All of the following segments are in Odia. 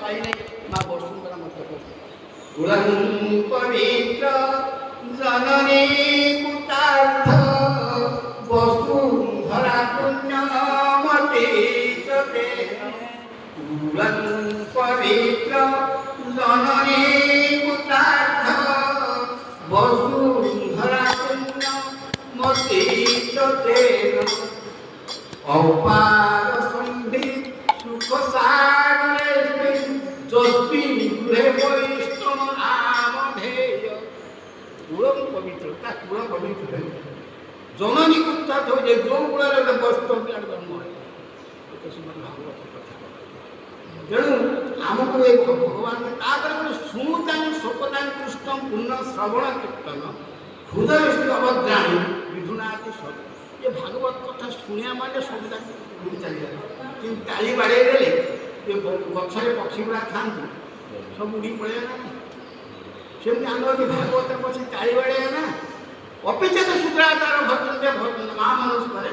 ପାଇଲେ ମା ବସୁନ୍ଧରା ମଧ୍ୟ କୁଳଂ ପବିତ୍ର ଜନନୀ କୁତାର୍ଥ ବସୁନ୍ଧରା ପୁଣ୍ୟମତି ଚତେ କୁଳଂ ପବିତ୍ର ଜନନୀ କୁତାର୍ଥ বসুন্ধরা পুণ্যমতি চতে অপার সন্ধি সুখ সাগরে যস্মিন গৃহে বৈষ্ণব নামধেয় কুলম পবিত্র তা কুল পবিত্র জননী কুত্তার্থ হয়ে ଯେଉଁ କୂଳରେ ଗୋଟେ ବୈଷ୍ଣବ ପିଲାର ଜନ୍ମ ହୁଏ ଏତେ ସୁନ୍ଦର ଭାଗବତ କଥା। ତେଣୁ ଆମକୁ ଏ ଭଗବାନ ତାପରେ ଗୋଟେ ଶୁଣୁତାଂ ଶୋକତାଂ କୃଷ୍ଣ ପୂର୍ଣ୍ଣ ଶ୍ରବଣ କୀର୍ତ୍ତନ ହୃଦୟ ଅବଦ୍ରାଣୀ ବିଧୁନାତି ସବୁ ଏ ଭାଗବତ କଥା ଶୁଣିବା ମାନେ ସବୁ ତାକୁ ଉଡ଼ି ଚାଲିଯାଏ। କିନ୍ତୁ ତାଳି ବାଡ଼େଇ ଦେଲେ ଏ ଗଛରେ ପକ୍ଷୀ ଗୁଡ଼ା ଥାଆନ୍ତି ସବୁ ଉଡ଼ି ପଳେଇବେ ନା। ସେମିତି ଆମେ ଯଦି ଭାଗବତ ବସି ତାଳି ବାଡ଼େଇବା ନା ଅପେକ୍ଷାତ ସୁଦ୍ରା ତାର ଭଜନ ମା ମାନସ ପରେ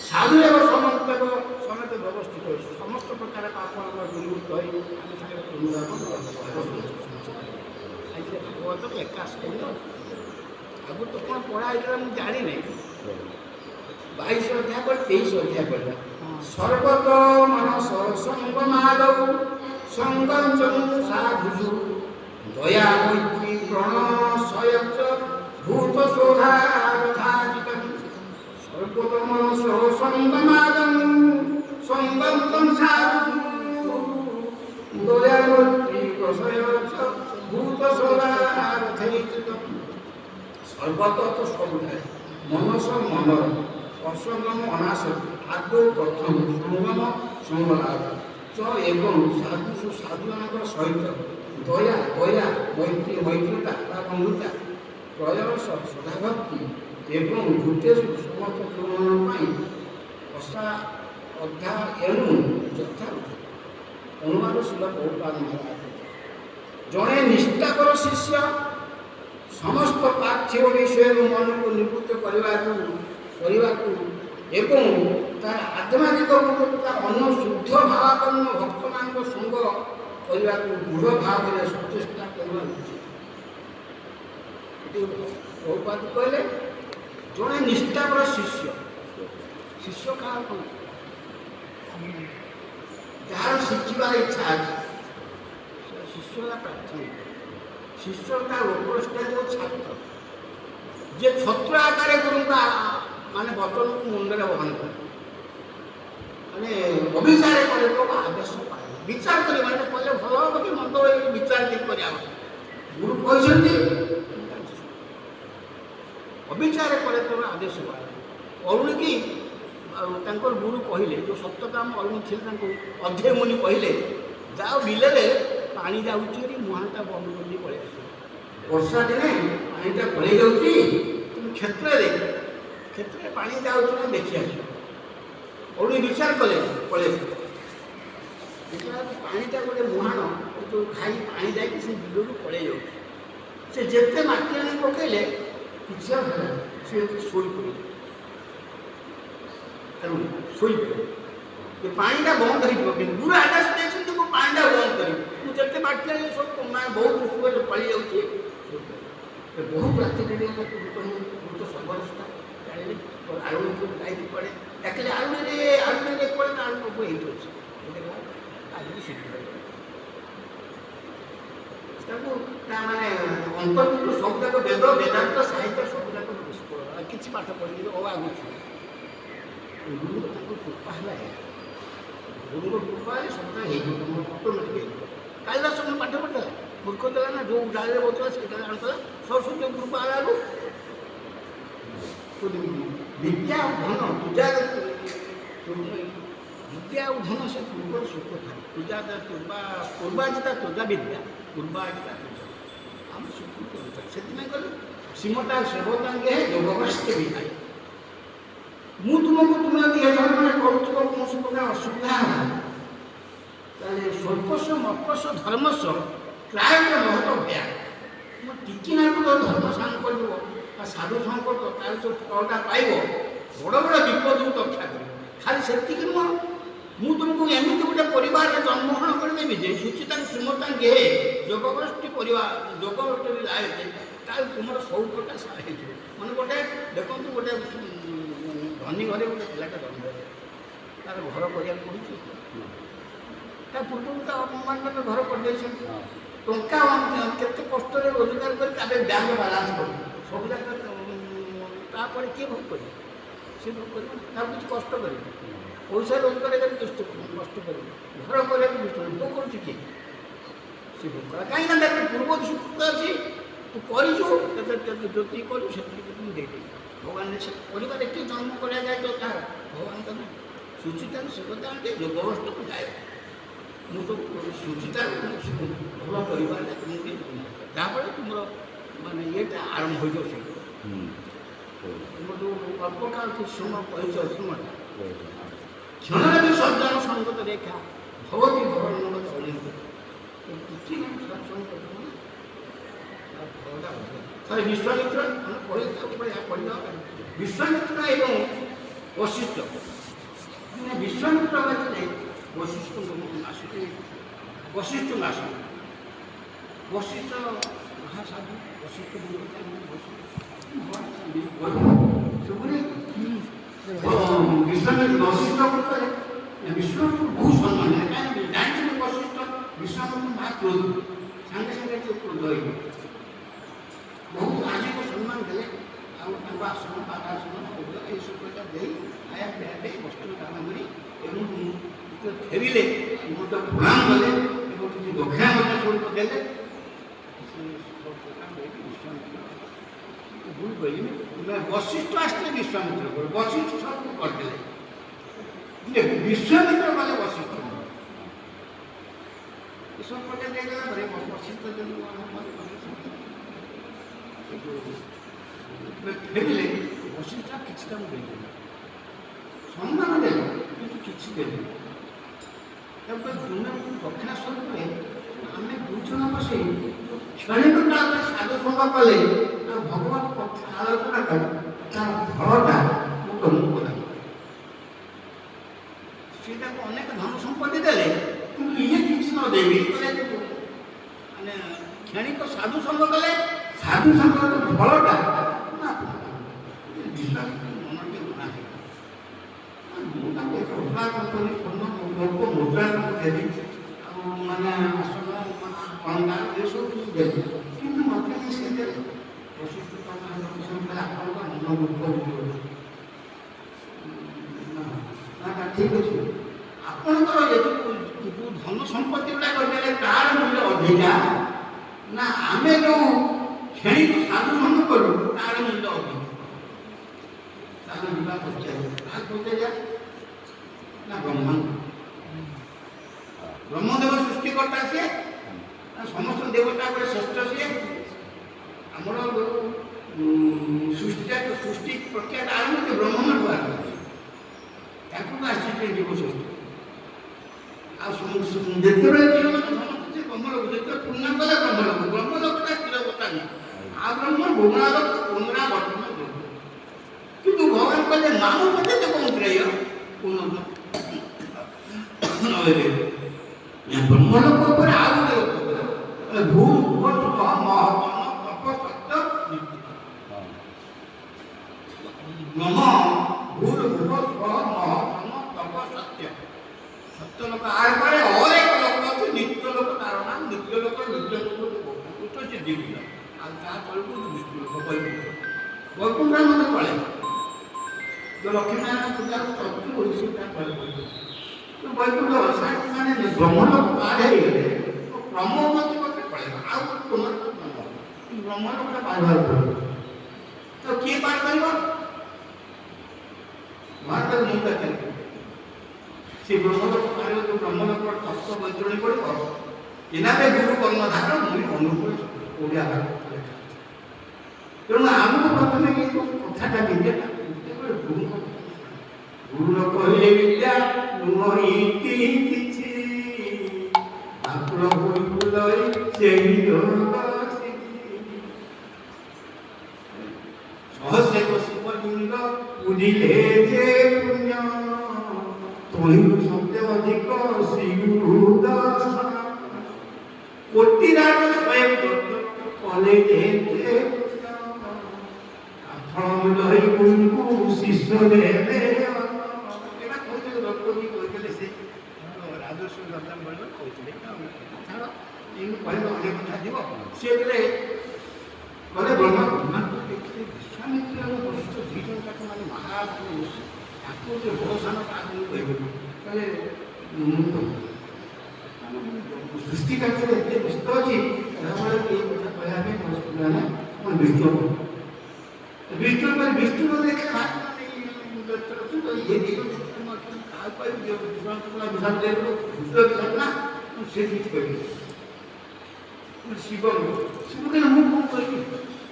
ସାଧୁ ଏବଂ ସମସ୍ତ ସମେତ ବ୍ୟବସ୍ଥିତ ହୋଇଛି ସମସ୍ତ ପ୍ରକାର ପାପ ଆମର ଦୂରୀଭୂତ ହୋଇ ଆମେ ସାଙ୍ଗରେ ଭାଗବତ ଏକାଶ କରିବ। ଆଗରୁ ତ କ'ଣ ପଢ଼ା ହେଇଥିଲା ମୁଁ ଜାଣିନାହିଁ। 22 ଅଧ୍ୟାୟ ପରେ 23 ଅଧ୍ୟାୟ ପଢ଼ିବା ସର୍ବତ ମନସ ସଙ୍ଗମାଦୌ ସଙ୍ଗଂ ସାଧୁଷୁ ଦୟା ମୈତ୍ରୀ ପ୍ରଣଶୟଚ ଭୂତ ଶୋଧାବଧାଜିତଂ ସର୍ବତ ମନସ ସଙ୍ଗମାଦଂ সঙ্গম সংসারু দয়া মৈত্রী প্রশয়চ ভূত সদারথৈচিত সর্বতত সবুধায় মনস মনর অসঙ্গম অনাসক্তি আদৌ প্রথম সঙ্গম সঙ্গলাভ চ এবং সাধু সাধুମାନଙ୍କର ସହିତ ଦୟା ଦୟା ମୈତ୍ରୀ ମୈତ୍ରୀତା ବା ବନ୍ଧୁତା ପ୍ରୟସ ସଦାଭକ୍ତି ଏବଂ ଭୂତେଷୁ ସମସ୍ତ ପୂରଣ ପାଇଁ ଅସା ଅଧ୍ୟା ଏଣୁ ଯଥା ଅନୁମାନଶୀଳ ବହୁପାଦ ମହାରାଜ ଜଣେ ନିଷ୍ଠାପର ଶିଷ୍ୟ ସମସ୍ତ ପାର୍ଥିବ ବିଷୟରୁ ମନକୁ ନିବୃତ୍ତ କରିବାକୁ ଏବଂ ତାର ଆଧ୍ୟାତ୍ମିକ ଗୁରୁତ୍ୱ ଅନ୍ୟ ଶୁଦ୍ଧ ଭାବାପନ୍ନ ଭକ୍ତମାନଙ୍କ ସଙ୍ଗ କରିବାକୁ ଦୃଢ଼ ଭାବରେ ସଚେଷ୍ଟା କରିବା ଉଚିତ। ଏଠି ବହୁପାଦ କହିଲେ ଜଣେ ନିଷ୍ଠାପର ଶିଷ୍ୟ ଶିଷ୍ୟ କାହାକୁ ଯାହାର ଶିଖିବାର ଇଚ୍ଛା ଅଛି ସେ ଶିଷ୍ୟ ହେଲା ପ୍ରାଥମିକ ଶିଷ୍ୟ ତା ଉପର ଷ୍ଟେଜର ଛାତ୍ର ଯେ ଛତ୍ର ଆକାରରେ ଗୁରୁଙ୍କ ମାନେ ବଚନକୁ ମୁଣ୍ଡରେ ବହନ କରେ ମାନେ ଅବିଚାର କରେ ତ ଆଦେଶ ପାଏ ବିଚାର କରି ମାନେ କଲେ ଭଲ ହେବ କି ମନ୍ଦ ହେବ ବିଚାର ଠିକ କରିବା ଗୁରୁ କହିଛନ୍ତି ଅବିଚାର କରେ ତ ଆଦେଶ ପାଏ ଅରୁଣ କି ତାଙ୍କର ଗୁରୁ କହିଲେ ଯେଉଁ ସପ୍ତକାମ ଅରୁଣ ଥିଲେ ତାଙ୍କୁ ଅଧ୍ୟୟ ମୁନି କହିଲେ ଯାଅ ବିଲରେ ପାଣି ଯାଉଛି ବୋଲି ମୁହାଁଟା ବନ୍ଦ କରି ପଳେଇ ଆସିବ ବର୍ଷା ଦିନେ ପାଣିଟା ପଳେଇ ଯାଉଛି କିନ୍ତୁ କ୍ଷେତ୍ରରେ ପାଣି ଯାଉଛି ନା ଦେଖି ଆସିବ ଅରୁଣ ବିଚାର କଲେ ପଳେଇ ଆସିବ ଦେଖିଲା ପାଣିଟା ଗୋଟେ ମୁହାଣ ଯେଉଁ ଖାଇ ପାଣି ଯାଇକି ସେ ବିଲରୁ ପଳେଇ ଯାଉଛି ସେ ଯେତେ ମାଟି ଆଣି ପକାଇଲେ କିଛି ଆଉ ହେଲା ସେ ଶୋଇପଡ଼ିଲେ ଶୋଇପଡ଼ିବ ପାଣିଟା ବନ୍ଦ ହେଇଯିବ କିନ୍ତୁ ଗୁରୁ ଆଦେଶ ଦେଇଛନ୍ତି ମୁଁ ପାଣିଟା ବନ୍ଦ କରିବି ମୁଁ ଯେତେ ମାଟି ଆଣି ସବୁ ମାନେ ବହୁତ ସୁଖରେ ପଳେଇ ଯାଉଛି ବହୁ ରାତିରେ ଗୁରୁ ତ ସର୍ବନିଷ୍ଠା ଜାଣିଲେ ଆଳୁକୁ ଯାଇକି ପଡ଼େ ଡାକିଲେ ଆଳୁରେ ପଡ଼େ ନା ଆଳୁ ସବୁ ଏଇଠି ଅଛି ଆଜି ଶୀଘ୍ର ତାକୁ ତା ମାନେ ଅନ୍ତର୍ଭୁକ୍ତ ସବୁଯାକ ବେଦ ବେଦାନ୍ତ ସାହିତ୍ୟ ସବୁଯାକ କିଛି ପାଠ ପଢ଼ିକି ଆଗୁଛି ଗୁରୁଙ୍କ ତାଙ୍କୁ କୃପା ହେଲା ଗୁରୁଙ୍କ କୃପା ହେଲେ ସବୁଟା ହେଇଯିବ ତମର ଅଟୋମେଟିକ୍ ହେଇଯିବ କାଳିଦାସ ପାଠ ପଢ଼ିଥିଲା ମୂର୍ଖ ଦେଲା ନା ଯେଉଁ ଡାଳିରେ ବସୁଥିଲା ସେଇଟା ଜାଣୁଥିଲା ସରସ୍ୱତୀ କୃପା ହେଲାକୁ ବିଦ୍ୟା ଆଉ ଧନ ବିଦ୍ୟା ଆଉ ଧନ ସେ ପୂର୍ବର ସୁଖ ଥାଏ ପୂର୍ବାଜିତା ତୁଜା ବିଦ୍ୟା ପୂର୍ବାଜିତା ତୁଜା ଆମେ ସୁଖ କରୁଥାଏ ସେଥିପାଇଁ କହିଲେ ଶ୍ରୀମତା ସେବତାଙ୍ଗେ ଯୋଗବାସ୍ତେ ବିଧାୟ ମୁଁ ତୁମକୁ ତୁମେ ଯଦି ଏ ଧର୍ମରେ କରୁଥିବ କୌଣସି ପ୍ରକାର ଅସୁବିଧା ହେଲା ତାହେଲେ ସ୍ୱଳ୍ପସ୍ୱ ମତ୍ପସ୍ୱ ଧର୍ମସ୍ୱ ପ୍ରାୟତଃ ମହତ ଭୟା ତୁମେ ଟିକି ନାକୁ ଧର୍ମ ସାଙ୍ଗ କରିବ ବା ସାଧୁ ସଂକଟ ତାର ଯେଉଁ ଫଳଟା ପାଇବ ବଡ଼ ବଡ଼ ବିପଦକୁ ରକ୍ଷା କରିବ ଖାଲି ସେତିକି ନୁହଁ ମୁଁ ତୁମକୁ ଏମିତି ଗୋଟେ ପରିବାରରେ ଜନ୍ମଗ୍ରହଣ କରିବି କହିବି ଯେ ସୁଚିତାଙ୍କୁ ସୁମତାଙ୍କୁ ଯୋଗଗୋଷ୍ଠୀ ପରିବାର ଯୋଗଗୋଷ୍ଠୀରେ ଯାଏ ତାହେଲେ ତୁମର ସବୁ ପ୍ରକାର ସାର ହେଇଯିବ। ମାନେ ଗୋଟେ ଦେଖନ୍ତୁ ଗୋଟେ ଧନୀ ଘରେ ଗୋଟେ ପିଲାଟା ଜନ୍ମ ହେଲେ ତାର ଘର କରିବାକୁ ପଡ଼ୁଛି। ତା ପୂର୍ବରୁ ତା ଅପମାନରେ ଘର କରିଦେଇଛନ୍ତି। ଟଙ୍କା କେତେ କଷ୍ଟରେ ରୋଜଗାର କରି ତାପରେ ବ୍ୟାଙ୍କ ବାଲାନ୍ସ କରୁଛି ସବୁ ଯାକ ତାପରେ କିଏ ଭୋଗ କରିବ? ସେ ଭୋଗ କରିବ ତାକୁ କିଛି କଷ୍ଟ କରିବ। ପଇସା ରୋଜଗାର କରି କଷ୍ଟ କରିବ। ଘର କରିବାକୁ ଦୁଷ୍ଟ ଭୋଗ କରୁଛି କିଏ? ସେ ଭୋଗ କଲା କାହିଁକି ନା ତାର ପୂର୍ବ ସୁକୃତ ଅଛି। ତୁ କରିଛୁ ଯେତିକି କରିଛୁ ସେତିକି ମୁଁ ଦେଇଦେବି। ଭଗବାନ ସେ ପରିବାର ଏଠି ଜନ୍ମ କରାଯାଏ ତ ତାର ଭଗବାନଙ୍କ ନା ସୁଚିତାର ସେ କଥା ଆଣିକି ଯୋଗବସ୍ତୁକୁ ଯାଏ। ମୁଁ ତ ସୁଚିତାର ଭଲ ପରିବାର ତୁମକୁ ଯାହାଫଳରେ ତୁମର ମାନେ ଇଏଟା ଆରମ୍ଭ ହୋଇଯିବ। ସେ ତୁମର ଯେଉଁ କଳ୍ପକାଳ କିଛି ସମୟ କହିଛ ଶୁଣଟା କ୍ଷଣରେ ବି ସଜ୍ଜନ ସଙ୍ଗତ ରେଖା ଭଗବତୀ ଭଗବାନ କିଛି ନାହିଁ ସତ୍ସଙ୍ଗ ଥରେ ବିଶ୍ୱାମିତ୍ର ପଢ଼ିଦେବା ବିଶ୍ୱାମିତ୍ର ଏବଂ ବଶିଷ୍ଠ ବିଶ୍ୱାମିତ୍ର ଆସିଲେ ବଶିଷ୍ଠଙ୍କୁ ଆସିଲେ ବଶିଷ୍ଠଙ୍କୁ ଆସିଲେ ବଶିଷ୍ଠ ମହାସାଧୁ ବଶିଷ୍ଠ ବିଶ୍ୱାମିତ୍ର ବଶିଷ୍ଠ କରେ ବିଶ୍ୱାମିତ୍ର ବହୁତ ସମ୍ମାନ କାହିଁକି ଜାଣିଛନ୍ତି ବଶିଷ୍ଠ ବିଶ୍ୱାମିତ୍ର ମହା କ୍ରୋଧ ସାଙ୍ଗେ ସାଙ୍ଗେ କ୍ରୋଧ ହେଇଗଲେ ବହୁତ ରାଜୀବ ସମ୍ମାନ ଦେଲେ ଆଉ ତାଙ୍କ ଆସନ ପାଦାସନ ଏଇସବୁ ପ୍ରକାର ଦେଇ ଖାଇବା ପିଇବା ଦେଇ ବସ୍ତ୍ର ଦାନ କରି ଏବଂ ଫେରିଲେ ବହୁତ ପ୍ରଣାମ କଲେ ଏବଂ କିଛି ଦକ୍ଷିଣା ମଧ୍ୟ ସ୍ୱରୂପ ଦେଲେ। ସେ ସବୁ ପ୍ରକାର ଦେଇକି ବିଶ୍ୱାମିତ୍ର ଭୁଲ କହିଲି ବଶିଷ୍ଠ ଆସିଥିଲେ ବିଶ୍ୱାମିତ୍ର କଲେ ବଶିଷ୍ଠ ସବୁ କରିଦେଲେ ବିଶ୍ୱାମିତ୍ର କଲେ ବଶିଷ୍ଠ ଏସବୁ ପ୍ରକାର ଦେଇଗଲା ପରେ ବଶିଷ୍ଠ ଫେରିଲେ ବଶିଷ୍ଠ କିଛି ତାଙ୍କୁ ଦେଇଦେଲେ ସମ୍ମାନ ଦେଲେ କିନ୍ତୁ କିଛି ଦେଲେ ତାପରେ ତୁମେ ଦକ୍ଷିଣା ସ୍ୱରୂପରେ ଆମେ ଦୁଇ ଜଣ ବସି କ୍ଷଣିକ କାଳରେ ସାଧୁ ସଙ୍ଗ କଲେ ଆଉ ଭଗବତ କଥା ଆଲୋଚନା କଲେ ତାର ଫଳଟା ମୁଁ ତମକୁ ପ୍ରଦାନ କରେ। ସେ ତାକୁ ଅନେକ ଧନ ସମ୍ପତ୍ତି ଦେଲେ କିନ୍ତୁ ଇଏ କିଛି ନ ଦେଇବି ମାନେ କ୍ଷଣିକ ସାଧୁ ସଙ୍ଗ କଲେ ସାଧୁ ସଙ୍ଗର ଫଳଟା ମନଟି ମନା ମୁଁ ତାକୁ ଏକ ଉଦ୍ଭାବନ ଲୋକ ମୁଦ୍ରା ଦେଲି ଆଉ ମାନେ ଆସନ ଅଳଙ୍କାର ଏସବୁ ଦେଲି କିନ୍ତୁ ମୋତେ ସେ ଦେଲେ ବଶିଷ୍ଠ ଆପଣଙ୍କ ମନ ଦୁଃଖ ନା ଠିକ୍ ଅଛି ଆପଣଙ୍କର ଯେଉଁ ଧନ ସମ୍ପତ୍ତି ଗୁଡ଼ା କରିଦେଲେ ତାର ମୂଲ୍ୟ ଅଧିକା ନା ଆମେ ଯେଉଁ କ୍ଷଣିକୁ ସାଧୁ ସଙ୍ଗ କରୁ ତାର ମୂଲ୍ୟ ଅଧିକ ତାର ଯିବା ପଚାରିବା ନା ବ୍ରହ୍ମଦେବ ସୃଷ୍ଟିକର୍ତ୍ତା ସିଏ ସମସ୍ତ ଦେବତା ଉପରେ ଶ୍ରେଷ୍ଠ ସିଏ ଆମର ସୃଷ୍ଟି ପ୍ରକ୍ରିୟା ଆରମ୍ଭ ଯେ ବ୍ରହ୍ମାଣ୍ଡ ଆରମ୍ଭ ତାକୁ ଆସିଛି ଜୀବ ସୃଷ୍ଟି ଆଉ ଯେତେବେଳେ ଜୀବନ ସମସ୍ତେ ସେ ବ୍ରହ୍ମଲୋକ ଯେତେବେଳେ ପୂର୍ଣ୍ଣ କଲେ ବ୍ରହ୍ମଲୋକଟା ସ୍ଥିରବତା ନୁହେଁ ଆଉ ବ୍ରହ୍ମ ଭୁବନାଲୋକ ପୁନରାବର୍ତ୍ତନ କିନ୍ତୁ ଭଗବାନ କହିଲେ ନାମ ପଠେ ତ କଣ ତ୍ରେୟ ବ୍ରହ୍ମଲୋକ ଉପରେ ଆଉ ଗୋଟେ ଭୂ ବ୍ରହ୍ମ ଭୂର ଭୂବ ମହତମ ତପ ସତ୍ୟ ସତ୍ୟ ଲୋକ আর পরে অনেক লোক আছে নিত্য লোক তার নাম নিত্য লোক উত্তর সে দিবি আর তার তলকু বিষ্ণু লোক বৈকুণ্ঠ মধ্যে তলে যে লক্ষ্মীনারায়ণ পূজার চতুর্থ হয়েছে তার তলে তো বৈকুণ্ঠ মানে ব্রহ্মলোক পার হয়ে গেলে ব্রহ্মপতি পথে পড়ে আর তোমার ব্রহ্মলোকটা পার হওয়ার পড়ে তো কে পার করব ভারতের মুক্ত কেন্দ্র সে ব্রহ্মলোক পার হয়ে ব্রহ্মলোক তত্ত্ব বৈতরণী পড়ব এনারে গুরু কর্ণধার মুই অনুকূল ওড়িয়া ভাষা তেমন আমাকে প্রথমে এই কথাটা নিজে গুরু কহিলে বিদ্যা নুহি কিছু আকুল বৈকুলই সেই সহস্রে শিবলিঙ্গ বুঝিলে যে পুণ্য তৈর শব্দে অধিক শ্রী গুরু দর্শন কোটিরাজ স্বয়ং কলে যেতে ফল লই গুরু শিষ্য দেবে এটা কইলে রকমি কইলে সে রাজস্ব গন্ধাম বলল কইলে ছাড় এই কইলে অনেক কথা দিব সেগুলো কলে ব্রহ্মা ব্রহ্মা দেখতে বিশ্বামিত্র বৈশিষ্ট দুইজন তাকে মানে মহারাজ তাকে যে ভরসানো তাকে কইবে তাহলে সৃষ্টি ক্ষেত্রে এতে ব্যস্ত ଅଛି ତାପରେ এই কথা କହିବା ପାଇଁ ମାନେ ମୁଁ ବିଷ୍ଣୁ ବିଷ୍ଣୁ ମାନେ ବିଷ୍ଣୁ ଦେଖେ ତ ଇଏ ଦିନ କାହା କହିବି ବିଷାଦ ଦେବ ବିଷାଦ ନା ସେ କିଛି କହିବି ଶିବ ଶିବ କହିଲେ ମୁଁ କ'ଣ କହିବି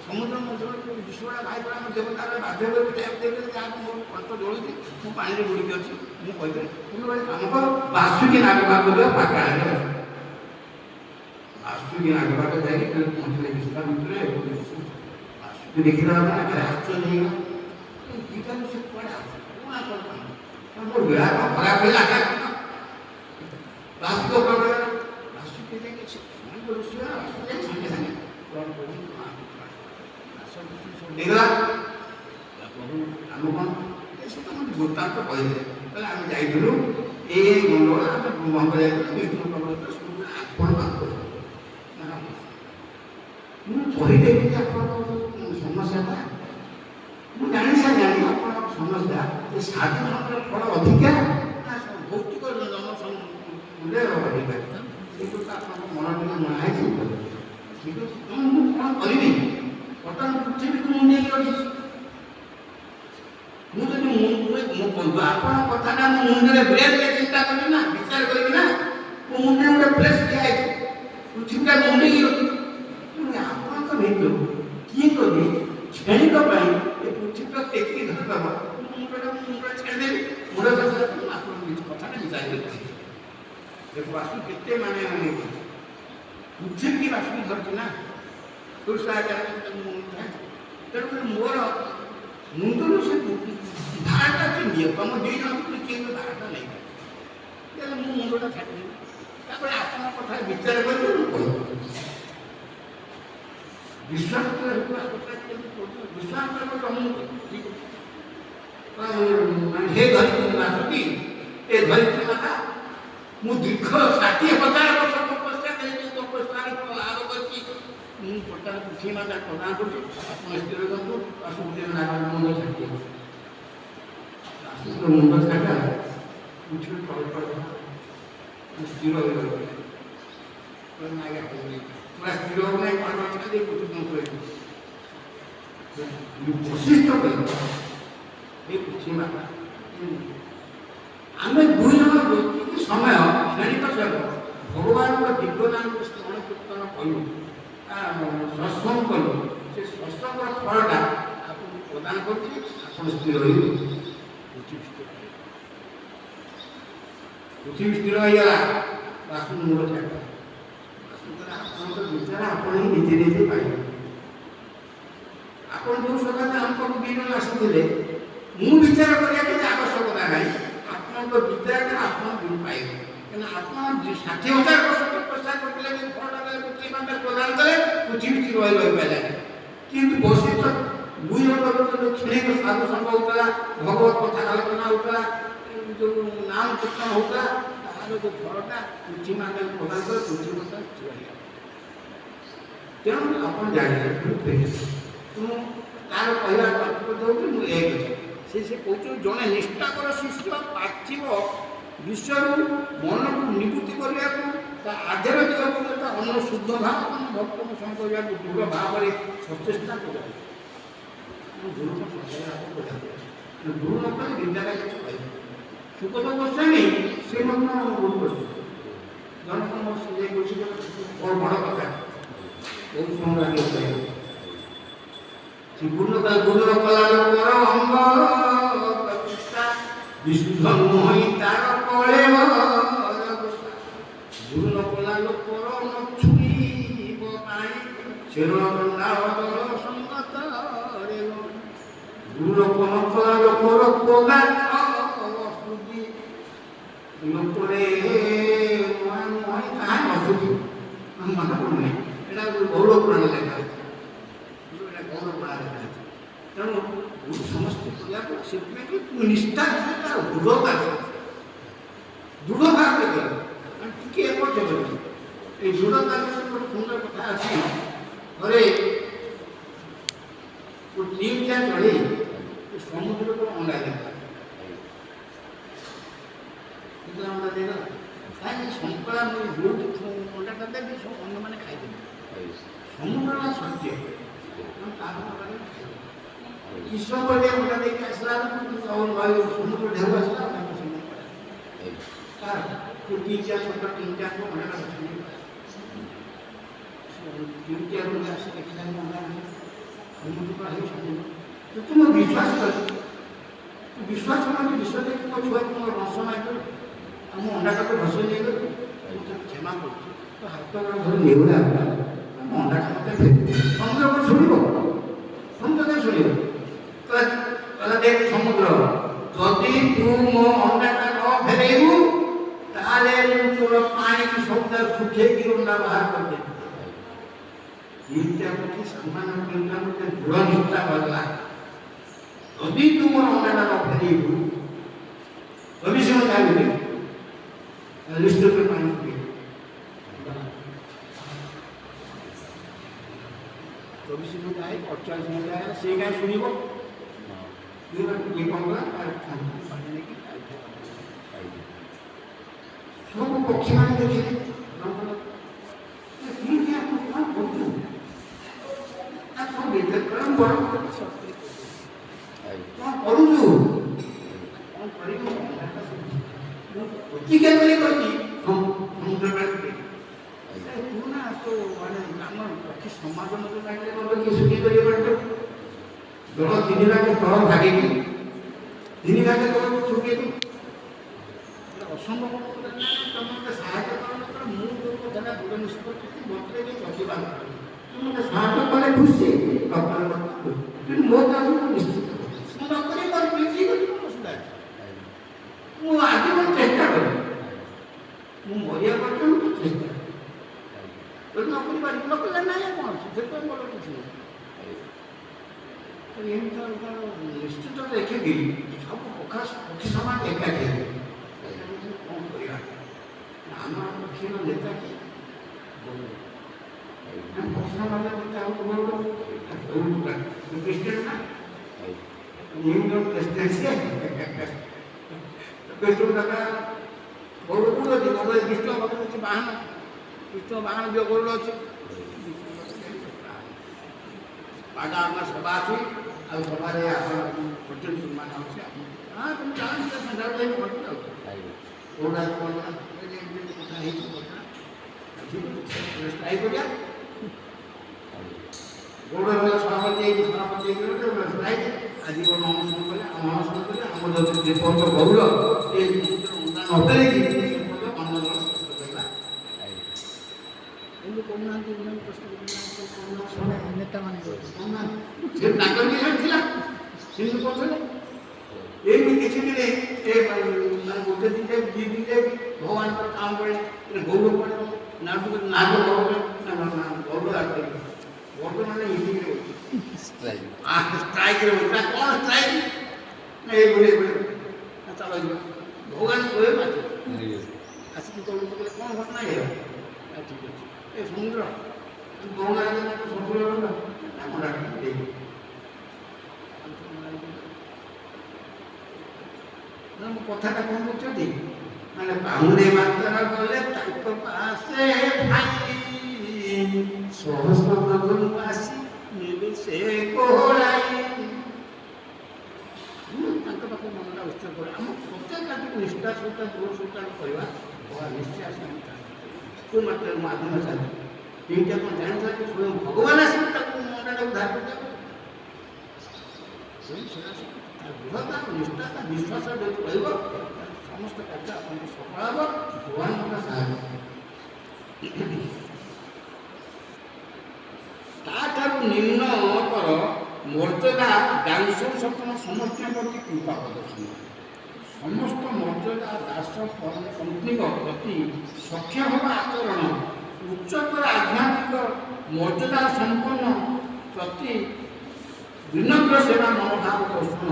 ସମୁଦ୍ର ମଧ୍ୟରେ ବିଶ୍ୱଟା ଭାଇ ଆମ ଦେବତାର ବାଧ୍ୟ କରି ଦେବେ ଯାହାକୁ ମୋର କଣ୍ଠ ଜଳୁଛି ମୁଁ ପାଣିରେ ବୁଡ଼ିକି ଅଛି ମୁଁ କହିଦେଲି ତୁମେ ଗୋଟେ କାମ କର ବାସୁକି ନାଗ ପାଖକୁ ଯାଅ ପାକାଳରେ ବାସୁକି ନାଗ ପାଖ ଯାଇକି ପହଞ୍ଚିଲେ ବିଶ୍ୱାମିତ୍ରରେ ବାସୁକି ଦେଖିଲା ମାନେ ଆଶ୍ଚର୍ଯ୍ୟ ହେଇଗଲା ଦୁଇଟାରୁ ସେ କୁଆଡ଼େ ଆସୁଛି କ'ଣ କରିଥାନ୍ତି ମୋର ବେଳା କ'ଣ ଖରାପ ହେଲା ବାସୁକ ବାସୁକି ଯାଇକି ସାଙ୍ଗେ ସାଙ୍ଗେ କ'ଣ କରୁ देखला प्रभु आम कौन सब वृत्तांत कहले कहले आम जाइलु ए मंडल आम ब्रह्म जाइलु विष्णु पर्वत शुरू आपण ମୁଁ କହିଦେବି ଯେ ଆପଣଙ୍କ ସମସ୍ୟାଟା ମୁଁ ଜାଣି ସାରିଲାଣି ଆପଣଙ୍କ ସମସ୍ୟା ଯେ ସାଧୁସଂଘର ଫଳ ଅଧିକା ନା ଭୌତିକ ଜନସଂଘରେ ଅଧିକା କିନ୍ତୁ ଆପଣଙ୍କ ମନ ଟିକେ ମନା ହେଇଛି ଠିକ୍ ଅଛି ମୁଁ କ'ଣ କରିବି ବର୍ତ୍ତମାନ ପୃଥିବୀକୁ ମୁଁ ନେଇକି ରଖିଛି ମୁଁ ଯଦି ମୋ ବନ୍ଧୁ ଆପଣଙ୍କ କଥାଟା ମୋ ମୁଣ୍ଡରେ ବ୍ରେନ୍ରେ ଚିନ୍ତା କରିବି ନା ବିଚାର କରିବି ନା ମୋ ମୁଣ୍ଡରେ ଗୋଟେ ପ୍ଲେସ୍ ଦିଆହେଇଛି ପୃଥିବୀଟା ମୁଁ ନେଇକି ରଖିଛି ଆପଣଙ୍କ ଭିତରୁ କିଏ ଯଦି କ୍ଷଣିକ ପାଇଁ ଏ ପୃଥିବୀଟା ଟେକିକି ଧରିଦେବ ମୁଣ୍ଡଟା ଛାଡ଼ିଦେବି ମୁଣ୍ଡ ଆପଣଙ୍କ କଥାଟା ବିଚାର କରିଛି ଦେଖ ବାସୁ କେତେ ମାନେ ପୃଥିବୀ ବାସୁକି ଧରିଛି ନା ତେଣୁକରି ମୋର ମୁଣ୍ଡରୁ ସେ ଭାରଟା ସେ ନିଏ ତମ ଦୁଇ ଜଣ ଭିତରେ କିଏ ଭାରଟା ନେଇପାରେ ତାହେଲେ ମୁଁ ମୁଣ୍ଡଟା ଛାଡ଼ିଦେବି ତାପରେ ଆପଣଙ୍କ କଥା ବିଚାର କରିବେ ମୁଁ କହିବି ବିଶ୍ୱାସ ହେ ଧରିତ୍ରୀ ବାସୁକି ଏ ଧରିତ୍ରୀ ମାତା ମୁଁ ଦୀର୍ଘ 60,000 ବର୍ଷ ତପସ୍ୟା କରିଛି ତପସ୍ୟାରେ ଲାଭ କରିଛି ମୁଁ ଟୋଟାଲ ପୃଥିବୀ ମାତା ପ୍ରଦାନ କରୁଛି ଆପଣ ସ୍ଥିର କରନ୍ତୁ ବାସୁଦେବ ନାରାୟଣ ମୁଣ୍ଡ ଛାଡ଼ିଦିଅ ବାସୁଦେବ ମୁଣ୍ଡ ଛାଡ଼ିଲା ପୃଥିବୀ ତଳେ ପଡ଼ିବ ସ୍ଥିର ହୋଇଗଲି ପୁରା ସ୍ଥିର ହଉ ନାହିଁ କ'ଣ ଛାଡ଼ି ପୃଥିବୀ ବଶିଷ୍ଠ କହିବ ଏ ପୃଥିବୀ ମାତା ଆମେ ଦୁଇ ଜଣ ବ୍ୟକ୍ତିକି ସମୟ କ୍ଷଣିକ ସେବ ଭଗବାନଙ୍କ ଦିବ୍ୟ ନାମକୁ ସ୍ମରଣ କୀର୍ତ୍ତନ କଲୁ ସତ୍ସଙ୍ଗ କଲୁ ସେ ସତ୍ସଙ୍ଗର ଫଳଟା ଆପଣଙ୍କୁ ପ୍ରଦାନ କରୁଛି ଆପଣ ସ୍ଥିର ରହିବେ ପୃଥିବୀ ସ୍ଥିର ହୋଇଗଲା ବାସୁ ମୁଣ୍ଡ ଛାଡ଼ିଲା ଆପଣଙ୍କ ବିଚାର ଆପଣ ହିଁ ନିଜେ ନିଜେ ପାଇବେ ଆପଣ ଯେଉଁ ସକାଶେ ଆମ ପାଖକୁ ଦୁଇ ଜଣ ଆସିଥିଲେ ମୁଁ ବିଚାର କରିବା କିଛି ଆବଶ୍ୟକତା ନାହିଁ ଆପଣଙ୍କ ବିଚାରଟା ଆପଣ ପାଇବେ କାହିଁକିନା ଆପଣ 60,000 ବର୍ଷ ତପସ୍ୟା କରିଥିଲେ ଯେ ଫଳଟା ଦେଲେ ପୃଥିବୀ ମାତା ପ୍ରଦାନ କଲେ ପୃଥିବୀ ସ୍ଥିର ହୋଇ ରହିପାରିଲାନି କିନ୍ତୁ ବଶିଷ୍ଠ ଦୁଇ ଜଣ ଯେଉଁ କ୍ଷଣିକ ସାଧୁ ସଂଘ ହେଉଥିଲା ଭଗବତ କଥା ଆଲୋଚନା ହେଉଥିଲା ଯେଉଁ ନାମ କୀର୍ତ୍ତନ ହେଉଥିଲା ତାହାର ଯେଉଁ ଫଳଟା ପୃଥିବୀ ମାତାକୁ ପ୍ରଦାନ କଲେ ପୃଥିବୀ ମାତା ସ୍ଥିର ହୋଇଗଲା ତେଣୁ ଆପଣ ଜାଣିଲେ ମୁଁ ତାର କହିବା ତାତ୍ପର୍ଯ୍ୟ ହେଉଛି ମୁଁ ଏ କଥା ସେ କହୁଛୁ ଜଣେ ନିଷ୍ଠାକର ଶିଷ୍ୟ ପାର୍ଥିବ ବିଶ୍ୱରୁ ମନକୁ ନିବୃତ୍ତି କରିବାକୁ ତା ଆଧ୍ୟାତ୍ମିକ ପର୍ଯ୍ୟନ୍ତ ଅନ୍ୟ ଶୁଦ୍ଧ ଭାବ ଭକ୍ତକୁ ସମ କରିବାକୁ ଦୃଢ଼ ଭାବରେ ସଚେଷ୍ଟା କରିବା ଗୁରୁ ନ କଲେ ବିଦ୍ୟାଳୟ କିଛି କହିବେ ସୁଖଦ ଗୋସ୍ୱାମୀ ସେ ମଧ୍ୟ ଗୁରୁ କରୁଛନ୍ତି ଜଣକ ମୋ ସିଲେଇ କରୁଛି ବଡ଼ କଥା ବହୁତ ସମୟ ଲାଗିବ କହିବା ଗୁରୁର କଲା ଲୋକର ଅଙ୍ଗ ପ୍ରତିଷ୍ଠା ବିଶୁଦ୍ଧ ନୁହଁ ତାର କଳେ ଗୁରୁର କଲା ଲୋକର ଛୁଇଁବ ପାଇଁ ଚେରଣ ଦଣ୍ଡାବଦଳ ସଙ୍ଗତରେ ଗୁରୁର କଲା ଲୋକର କୋଲା ଲୋକରେ ତାହା ନସୁଛି ମନେ ପଡ଼ୁନି ଏଇଟା ଗୌରବ ପୁରାଣ ଲେଖା ଅଛି ଏଇଟା ଗୌରବ ପୁରାଣ ଲେଖା ଅଛି ତେଣୁ ସମସ୍ତେ କରିବାକୁ ସେଥିପାଇଁ କି ନିଷ୍ଠା ସହିତ ଦୃଢ଼ତା ଦୃଢ଼ ଭାବରେ କର ଟିକେ ଏପଟ ସେପଟ এই দৃঢ়তা ଗୋଟେ ସୁନ୍ଦର କଥା ଅଛି ଘରେ ନିଉଁଟା ଚଢ଼େଇ ସମୁଦ୍ରକୁ ଅଣ୍ଡା ଦେଲା ଅଣ୍ଡା ଦେଇଗଲା କାହିଁକି ସଙ୍କଳା ଯୋଉଠି ଅଣ୍ଡାଟା ଦେବି ସବୁ ଅନ୍ୟମାନେ ଖାଇଦେବେ ସମୁଦ୍ରଟା ସତ୍ୟ ତାପରେ ଖାଇଦେବେ କିସ କରିବେ ଅଣ୍ଡା ଦେଇକି ଆସିଲା ସମୁଦ୍ର ଢେଉ ଆସିଲା ତିନିଟା ଛୋଟ ତିନିଟା ଅଣ୍ଡାଟା ତିନିଟା ଆସି ଦେଖିଲା ଅଣ୍ଡା ସମୁଦ୍ର ତୁମ ବିଶ୍ୱାସ କର ବିଶ୍ୱାସ ମାନେ ବିଶ୍ୱ ଦେଖି ମୋ ଛୁଆ ତୁମର ରସ ମାଗିବ ଆଉ ମୁଁ ଅଣ୍ଡାଟାକୁ ଭସେଇ ନେଇଗଲି ମୁଁ ତାକୁ କ୍ଷମା କରୁଛି ତ ହାତ ଗୋଡ଼ ଧରି ନେଇଗଲେ ମୋ ଅଣ୍ଡାଟା ମୋତେ ସମୁଦ୍ର କ'ଣ ଶୁଣିବ ସମୁଦ୍ର କାହିଁ ଶୁଣିବ କହିଲା ଦେଖ ସମୁଦ୍ର ଯଦି ତୁ ମୋ ଅଣ୍ଡାଟା ନ ଫେରେଇବୁ ତାହେଲେ ମୁଁ ତୋର ପାଣିକି ସବୁ ଶୁଖେଇକି ଅଣ୍ଡା ବାହାର କରିଦେବି ତିନିଟା ପ୍ରତି ସମାନ ତିନିଟା ମୋତେ ଦୃଢ଼ ନିଷ୍ଠା ବଦଲା ଯଦି ତୁ ମୋର ଅଣ୍ଡାଟା ନ ଫେରେଇବୁ ଭବିଷ୍ୟ ଖାଇବି ନିଶ୍ଚିତ ପାଣି ଚବିଶ ମିନିଟ୍ ଆଇ 48 ମିନିଟ୍ ଆଇଲା ସେ କାହିଁ ଶୁଣିବ ଇଏ କ'ଣ କଲା ପାଣି ନେଇକି ସବୁ ପକ୍ଷୀମାନେ ଦେଖିଲେ କ'ଣ କରୁଛୁ କ'ଣ କରୁଛୁ କ'ଣ କରିବୁ ପ୍ରତିଜ୍ଞା କରି କହିଛି ସମୁଦ୍ର ତୁ ନା ତୁ ମାନେ ଆମ ପକ୍ଷୀ ସମାଜ ମଧ୍ୟ ଲାଗିଲେ କ'ଣ କି ଶୁଖି କରିବା ଜଳ ତିନି ଭାଗ ତଳ ଭାଗିକି ତିନି ଭାଗ ତଳ ଶୁଖେଇକି ଅସମ୍ଭବ ତମେ ମୋତେ ସାହାଯ୍ୟ କର ମୁଁ ଯେଉଁ କଥାଟା ଦୃଢ଼ ନିଷ୍ପତ୍ତି ମୋତେ ଟିକେ ପ୍ରତିବାଦ କର ତୁ ମୋତେ ସାହାଯ୍ୟ କଲେ ଖୁସି କିନ୍ତୁ ମୋ କାମକୁ ନିଶ୍ଚିତ ମୁଁ ନ କରି ପାରିବି ଠିକ୍ ଅଛି କ'ଣ ଅସୁବିଧା ଅଛି ମୁଁ ଆଜି ମୁଁ ଚେଷ୍ଟା କରେ ମୁଁ ମରିବା ପର୍ଯ୍ୟନ୍ତ ମୁଁ ଚେଷ୍ଟା ଯଦି ନ କରିପାରିବି ନ କଲେ ନାହିଁ କ'ଣ ଅଛି ସେଥିପାଇଁ ମୋର କିଛି ନାହିଁ ଏମିତି ନିଶ୍ଚିତ ଦେଖିକି ସବୁ ପକ୍ଷୀ ସମାଜ ଏକାଠି ହେବେ କ'ଣ କରିବା ଆମର ପକ୍ଷୀର ନେତା କିଏ ପକ୍ଷୀ ସମାଜ ନେତା ପ୍ରେସିଡେଣ୍ଟ ନା ନ୍ୟୁୟର୍କ ପ୍ରେସିଡେନ୍ସି ପ୍ରେସିଡେଣ୍ଟ ଗୌଡ଼ କେଉଁଠି ଅଛି ଗୌଡ଼ ବିଷ୍ଣୁ ପାଖରେ ଅଛି ବାହନ ବିଷ୍ଣୁ ବାହନ ବି ଗୌଡ଼ ଅଛି ପାଗା ଆମର ସଭା ଅଛି ଆଉ ସଭାରେ ଆପଣ ହୋଟେଲ ମାନେ ଅଛି ହଁ ତୁମେ ଜାଣିଛ ସନ୍ଧ୍ୟାବେଳେ ଯାଇ ଘଟଣା ଅଛି କେଉଁଟା କଥା ହେଇଛି ଘଟଣା ଷ୍ଟ୍ରାଇକ୍ କରିବା ଗୌଡ଼ ହେଲା ସଭାପତି ହେଇକି ସଭାପତି ହେଇକି ଷ୍ଟ୍ରାଇକ୍ ଆଜି କ'ଣ ଅନଶନ କଲେ ଆମ ଅନଶନ କଲେ ଆମର ଯଦି ଯେପର୍ଯ୍ୟନ୍ତ ଗୌଡ଼ ଏ ନ ଫେରିକି ଅନ୍ୟ ଏମିତି କରୁନାହାନ୍ତି ନେତାମାନେ ସେ ତାଙ୍କର ବି ଥିଲା ସେମିତି କରୁଥିଲେ ଏମିତି କିଛି ଦିନେ ଗୋଟେ ଦିନରେ ଦୁଇ ଦିନରେ ଭଗବାନଙ୍କର କାମ ପଡ଼େ ଗୌର ପଡ଼େ ନାଗ ଗୌର ଗୌର ମାନେ ଇଟିଂରେ ହେଉଛି ଷ୍ଟ୍ରାଇକ୍ରେ ହେଉଛି ନା କ'ଣ ଷ୍ଟ୍ରାଇକ୍ ନା ଏଇଭଳି ଚାଲ ଯିବା ଭଗବାନ କହିବେ ମାଛ ଆସିକି ଗୌର କହିଲେ କ'ଣ ଘଟଣା ହେଇଗଲା ଠିକ୍ ଅଛି ଏ ସମୁଦ୍ର ଗୌର କଥାଟା କ'ଣ କରୁଛନ୍ତି ମାନେ ବାହୁଡ଼େ ମାତ୍ର ଗଲେ ତାଙ୍କ ପାଶେ ଭାଇ ସହସ୍ର ପ୍ରଭୁ ଆସି ନେବେ ସେ କୋଳାଇ ତାଙ୍କ ପାଖରେ ମନଟା ଉତ୍ସବ କରେ ଆମ ପ୍ରତ୍ୟେକ କାର୍ଯ୍ୟକୁ ନିଷ୍ଠା ସହିତ ଦୂର ସହିତ କରିବା ନିଶ୍ଚୟ ଆସିବା କୋଉ ମାତ୍ରାରେ ମାଧ୍ୟମ ଚାଲେ ତିନିଟା କ'ଣ ଜାଣିଥିଲା କି ସ୍ୱୟଂ ଭଗବାନ ଆସିବେ ତାକୁ ମନଟାକୁ ଉଦ୍ଧାର କରିଦେବେ ଦୃଢ଼ତା ନିଷ୍ଠା ତା ବିଶ୍ୱାସ ଯଦି ରହିବ ସମସ୍ତ କାର୍ଯ୍ୟ ଆପଣଙ୍କୁ ସଫଳ ହେବ ଭଗବାନଙ୍କ ସାହାଯ୍ୟ ତାଠାରୁ ନିମ୍ନତର ମର୍ଯ୍ୟାଦା ଦାସ ସପନ ସମସ୍ତଙ୍କ ପ୍ରତି କୃପା ପ୍ରଦର୍ଶନ ସମସ୍ତ ମର୍ଯ୍ୟାଦା ଦାସ ପତ୍ନୀଙ୍କ ପ୍ରତି ସଖ୍ୟ ହେବା ଆଚରଣ ଉଚ୍ଚତର ଆଧ୍ୟାତ୍ମିକ ମର୍ଯ୍ୟାଦା ସମ୍ପନ୍ନ ପ୍ରତି ବିନମ୍ର ସେବା ମନୋଭାବ ପୋଷଣ